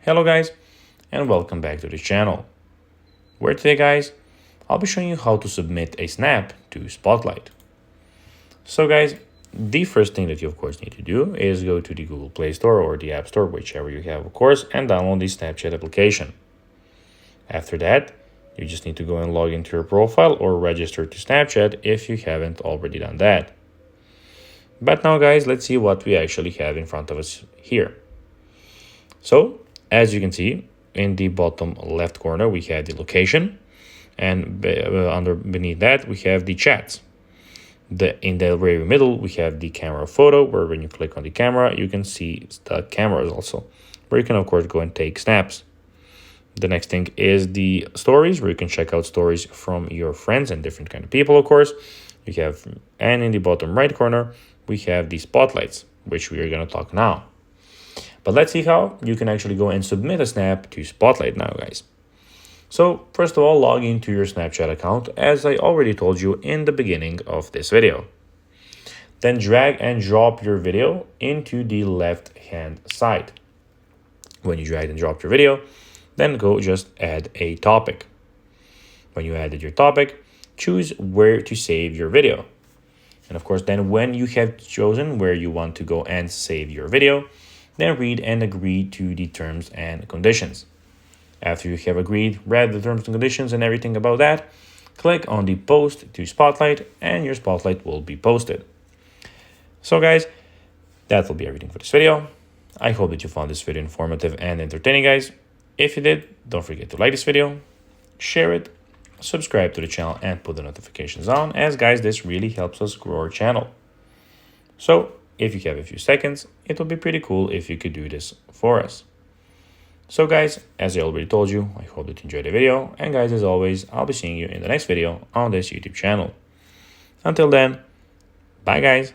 Hello guys, and welcome back to the channel, where today guys, I'll be showing you how to submit a snap to Spotlight. So guys, the first thing that you of course need to do is go to the Google Play Store or the App Store, whichever you have of course, and download the Snapchat application. After that, you just need to go and log into your profile or register to Snapchat if you haven't already done that. But now guys, let's see what we actually have in front of us here. So, as you can see, in the bottom left corner, we have the location, and beneath that, we have the chats. In the very middle, we have the camera photo, where when you click on the camera, you can see the cameras also, where you can, of course, go and take snaps. The next thing is the stories, where you can check out stories from your friends and different kind of people, of course. And in the bottom right corner, we have the spotlights, which we are going to talk now. But let's see how you can actually go and submit a snap to Spotlight now, guys. So first of all, log into your Snapchat account, as I already told you in the beginning of this video. Then drag and drop your video into the left-hand side. When you drag and drop your video, then go just add a topic. When you added your topic, choose where to save your video. And of course, then when you have chosen where you want to go and save your video, then read and agree to the terms and conditions. After you have read the terms and conditions and everything about that, click on the post to Spotlight and your Spotlight will be posted. So guys, that will be everything for this video. I hope that you found this video informative and entertaining, guys. If you did, don't forget to like this video, share it, subscribe to the channel and put the notifications on, as guys, this really helps us grow our channel. So if you have a few seconds, it would be pretty cool if you could do this for us. So guys, as I already told you, I hope that you enjoyed the video. And guys, as always, I'll be seeing you in the next video on this YouTube channel. Until then, bye guys.